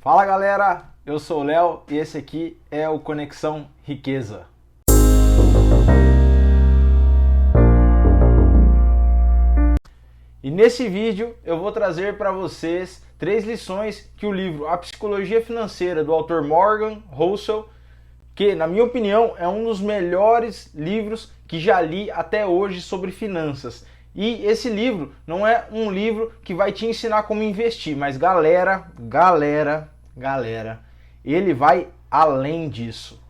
Fala galera, eu sou o Léo e esse aqui é o Conexão Riqueza. E nesse vídeo eu vou trazer para vocês 3 lições que o livro A Psicologia Financeira do autor Morgan Housel, que na minha opinião é um dos melhores livros que já li até hoje sobre finanças. E esse livro não é um livro que vai te ensinar como investir, mas galera, ele vai além disso.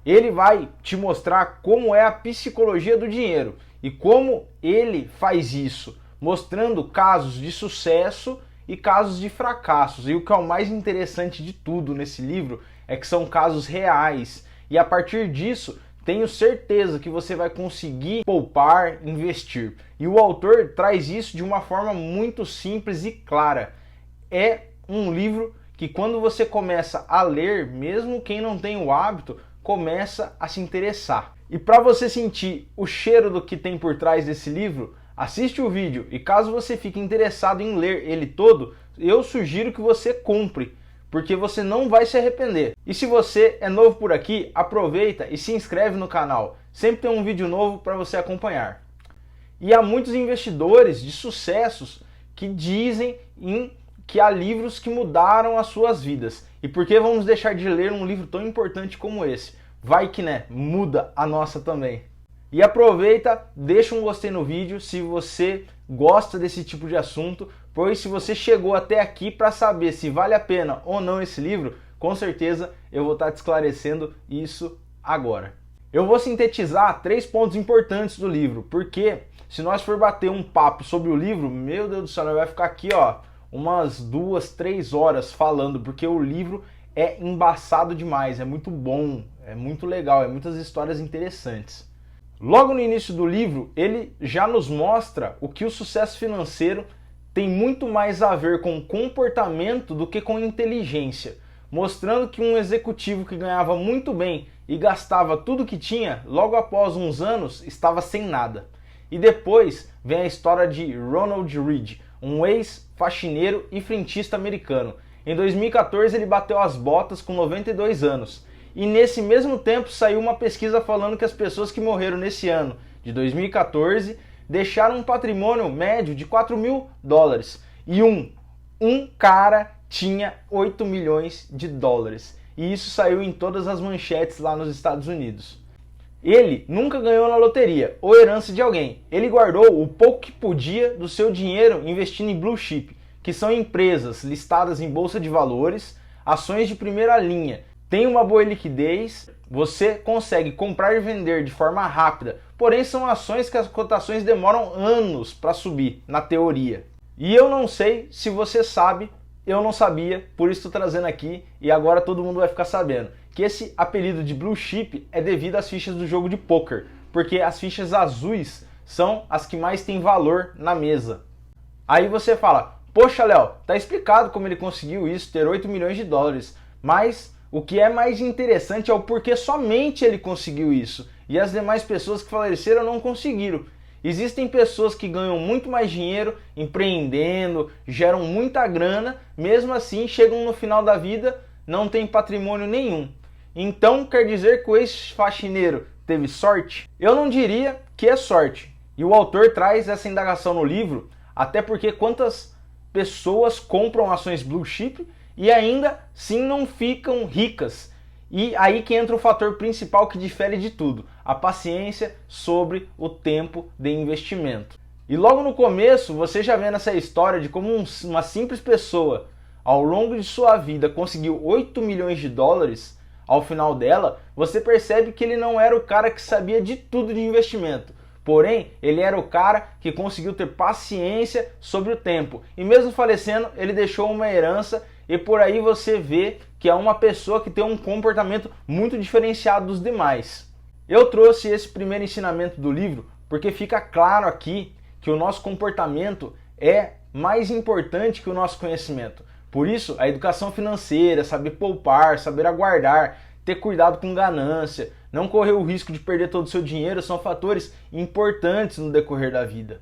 Ele vai te mostrar como é a psicologia do dinheiro e como ele faz isso, mostrando casos de sucesso e casos de fracassos. E o que é o mais interessante de tudo nesse livro é que são casos reais. E a partir disso, tenho certeza que você vai conseguir poupar, investir. E o autor traz isso de uma forma muito simples e clara. É um livro que quando você começa a ler, mesmo quem não tem o hábito, começa a se interessar. E para você sentir o cheiro do que tem por trás desse livro, assiste o vídeo e caso você fique interessado em ler ele todo, eu sugiro que você compre, porque você não vai se arrepender. E se você é novo por aqui, aproveita e se inscreve no canal. Sempre tem um vídeo novo para você acompanhar. E há muitos investidores de sucessos que dizem que há livros que mudaram as suas vidas. E por que vamos deixar de ler um livro tão importante como esse? Vai que, né, muda a nossa também. E aproveita, deixa um gostei no vídeo se você gosta desse tipo de assunto, pois se você chegou até aqui para saber se vale a pena ou não esse livro, com certeza eu vou estar te esclarecendo isso agora. Eu vou sintetizar 3 pontos importantes do livro, porque se nós for bater um papo sobre o livro, meu Deus do céu, nós vai ficar aqui umas 2, 3 horas falando, porque o livro é embaçado demais, é muito bom, é muito legal, é muitas histórias interessantes. Logo no início do livro, ele já nos mostra o que o sucesso financeiro tem muito mais a ver com comportamento do que com inteligência, mostrando que um executivo que ganhava muito bem e gastava tudo que tinha, logo após uns anos, estava sem nada. E depois vem a história de Ronald Read, um ex-faxineiro e frentista americano. Em 2014 ele bateu as botas com 92 anos. E nesse mesmo tempo saiu uma pesquisa falando que as pessoas que morreram nesse ano de 2014 deixaram um patrimônio médio de $4.000. E um cara tinha 8 milhões de dólares. E isso saiu em todas as manchetes lá nos Estados Unidos. Ele nunca ganhou na loteria ou herança de alguém. Ele guardou o pouco que podia do seu dinheiro investindo em blue chip, que são empresas listadas em bolsa de valores, ações de primeira linha. Tem uma boa liquidez, você consegue comprar e vender de forma rápida, porém são ações que as cotações demoram anos para subir, na teoria. E eu não sei se você sabe, eu não sabia, por isso estou trazendo aqui e agora todo mundo vai ficar sabendo, que esse apelido de blue chip é devido às fichas do jogo de poker, porque as fichas azuis são as que mais têm valor na mesa. Aí você fala, poxa Léo, tá explicado como ele conseguiu isso, ter 8 milhões de dólares, mas o que é mais interessante é o porquê somente ele conseguiu isso e as demais pessoas que faleceram não conseguiram. Existem pessoas que ganham muito mais dinheiro empreendendo, geram muita grana, mesmo assim chegam no final da vida, não tem patrimônio nenhum. Então quer dizer que o ex-faxineiro teve sorte? Eu não diria que é sorte. E o autor traz essa indagação no livro, até porque quantas pessoas compram ações blue chip e ainda sim não ficam ricas. E aí que entra o fator principal que difere de tudo, a paciência sobre o tempo de investimento. E logo no começo você já vê nessa história de como uma simples pessoa ao longo de sua vida conseguiu 8 milhões de dólares, ao final dela você percebe que ele não era o cara que sabia de tudo de investimento. Porém, ele era o cara que conseguiu ter paciência sobre o tempo. E mesmo falecendo, ele deixou uma herança e por aí você vê que é uma pessoa que tem um comportamento muito diferenciado dos demais. Eu trouxe esse primeiro ensinamento do livro porque fica claro aqui que o nosso comportamento é mais importante que o nosso conhecimento. Por isso, a educação financeira, saber poupar, saber aguardar, ter cuidado com ganância, não correr o risco de perder todo o seu dinheiro são fatores importantes no decorrer da vida.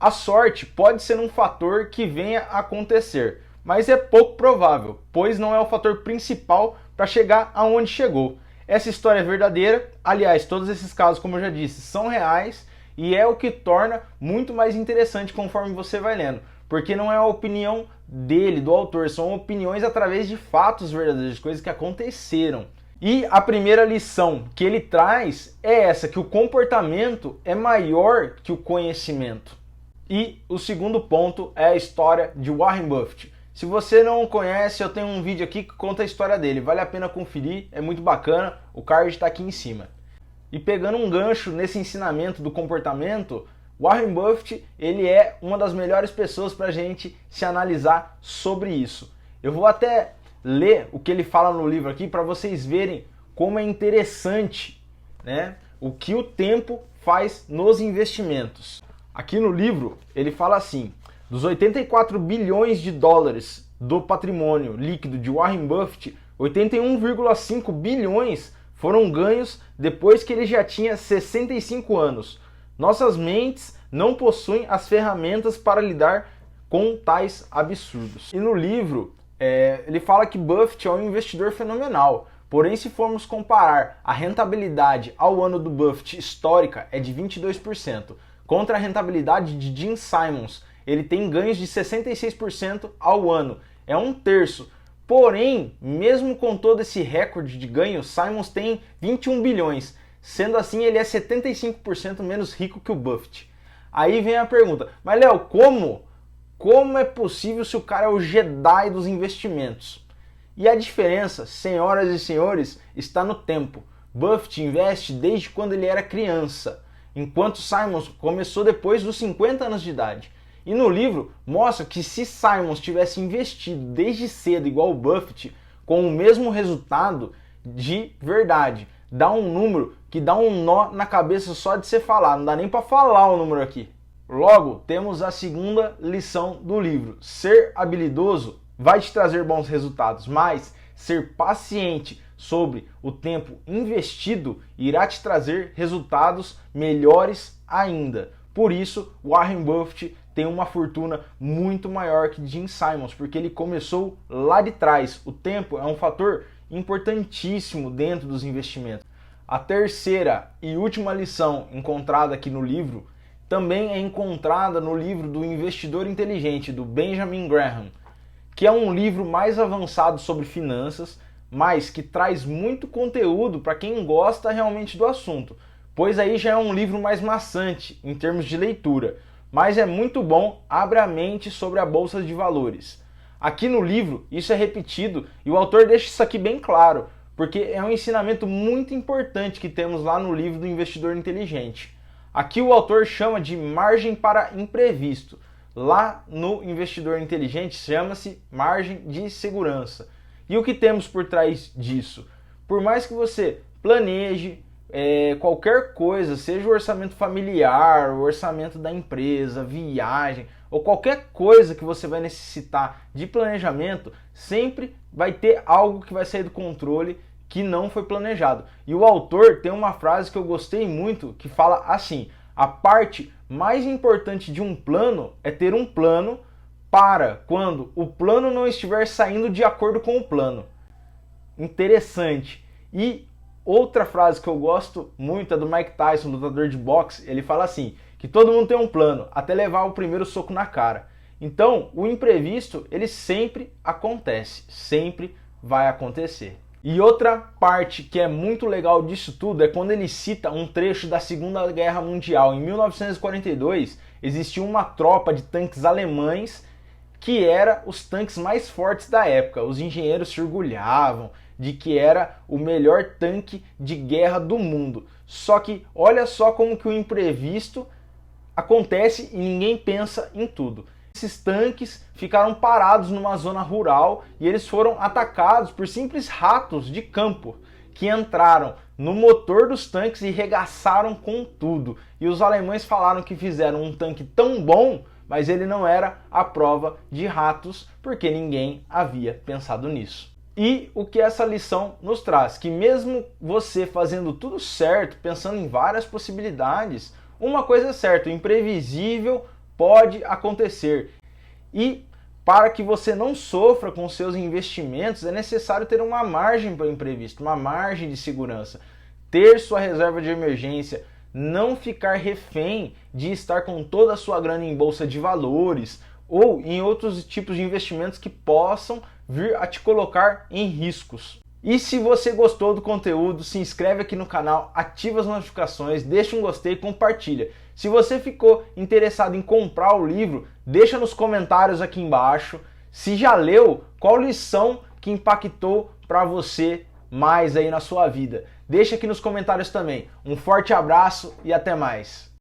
A sorte pode ser um fator que venha a acontecer, mas é pouco provável, pois não é o fator principal para chegar aonde chegou. Essa história é verdadeira, aliás, todos esses casos, como eu já disse, são reais e é o que torna muito mais interessante conforme você vai lendo, porque não é a opinião dele, do autor, são opiniões através de fatos verdadeiros, de coisas que aconteceram. E a primeira lição que ele traz é essa, que o comportamento é maior que o conhecimento. E o segundo ponto é a história de Warren Buffett. Se você não o conhece, eu tenho um vídeo aqui que conta a história dele, vale a pena conferir, é muito bacana, o card está aqui em cima. E pegando um gancho nesse ensinamento do comportamento, Warren Buffett, ele é uma das melhores pessoas para a gente se analisar sobre isso. Eu vou até ler o que ele fala no livro aqui para vocês verem como é interessante, né, o que o tempo faz nos investimentos. Aqui no livro ele fala assim: dos 84 bilhões de dólares do patrimônio líquido de Warren Buffett, 81,5 bilhões foram ganhos depois que ele já tinha 65 anos. Nossas mentes não possuem as ferramentas para lidar com tais absurdos. E no livro, ele fala que Buffett é um investidor fenomenal. Porém, se formos comparar a rentabilidade ao ano do Buffett histórica é de 22%, contra a rentabilidade de Gene Simons, ele tem ganhos de 66% ao ano, é um terço. Porém, mesmo com todo esse recorde de ganho, Simons tem 21 bilhões. Sendo assim, ele é 75% menos rico que o Buffett. Aí vem a pergunta, mas Léo, como é possível se o cara é o Jedi dos investimentos? E a diferença, senhoras e senhores, está no tempo. Buffett investe desde quando ele era criança, enquanto Simons começou depois dos 50 anos de idade. E no livro mostra que se Simons tivesse investido desde cedo igual o Buffett, com o mesmo resultado, de verdade, dá um número que dá um nó na cabeça só de você falar, não dá nem para falar o número aqui. Logo, temos a segunda lição do livro. Ser habilidoso vai te trazer bons resultados, mas ser paciente sobre o tempo investido irá te trazer resultados melhores ainda. Por isso, Warren Buffett tem uma fortuna muito maior que Gene Simons, porque ele começou lá de trás. O tempo é um fator importantíssimo dentro dos investimentos. A terceira e última lição encontrada aqui no livro também é encontrada no livro do Investidor Inteligente, do Benjamin Graham, que é um livro mais avançado sobre finanças, mas que traz muito conteúdo para quem gosta realmente do assunto, pois aí já é um livro mais maçante em termos de leitura, mas é muito bom, abre a mente sobre a Bolsa de Valores. Aqui no livro isso é repetido e o autor deixa isso aqui bem claro, porque é um ensinamento muito importante que temos lá no livro do Investidor Inteligente. Aqui o autor chama de margem para imprevisto. Lá no Investidor Inteligente chama-se margem de segurança. E o que temos por trás disso? Por mais que você planeje qualquer coisa, seja o orçamento familiar, o orçamento da empresa, viagem, ou qualquer coisa que você vai necessitar de planejamento, sempre vai ter algo que vai sair do controle que não foi planejado. E o autor tem uma frase que eu gostei muito, que fala assim: a parte mais importante de um plano é ter um plano para quando o plano não estiver saindo de acordo com o plano. Interessante. E outra frase que eu gosto muito é do Mike Tyson, lutador de boxe. Ele fala assim, que todo mundo tem um plano, até levar o primeiro soco na cara. Então, o imprevisto, ele sempre acontece, sempre vai acontecer. E outra parte que é muito legal disso tudo é quando ele cita um trecho da Segunda Guerra Mundial. Em 1942, existia uma tropa de tanques alemães que era os tanques mais fortes da época. Os engenheiros se orgulhavam de que era o melhor tanque de guerra do mundo. Só que olha só como que o imprevisto acontece e ninguém pensa em tudo. Esses tanques ficaram parados numa zona rural e eles foram atacados por simples ratos de campo que entraram no motor dos tanques e regaçaram com tudo. E os alemães falaram que fizeram um tanque tão bom, mas ele não era à prova de ratos, porque ninguém havia pensado nisso. E o que essa lição nos traz? Que mesmo você fazendo tudo certo, pensando em várias possibilidades, uma coisa é certa, o imprevisível pode acontecer. E para que você não sofra com seus investimentos, é necessário ter uma margem para o imprevisto, uma margem de segurança. Ter sua reserva de emergência, não ficar refém de estar com toda a sua grana em bolsa de valores ou em outros tipos de investimentos que possam vir a te colocar em riscos. E se você gostou do conteúdo, se inscreve aqui no canal, ativa as notificações, deixa um gostei e compartilha. Se você ficou interessado em comprar o livro, deixa nos comentários aqui embaixo. Se já leu, qual lição que impactou para você mais aí na sua vida? Deixa aqui nos comentários também. Um forte abraço e até mais.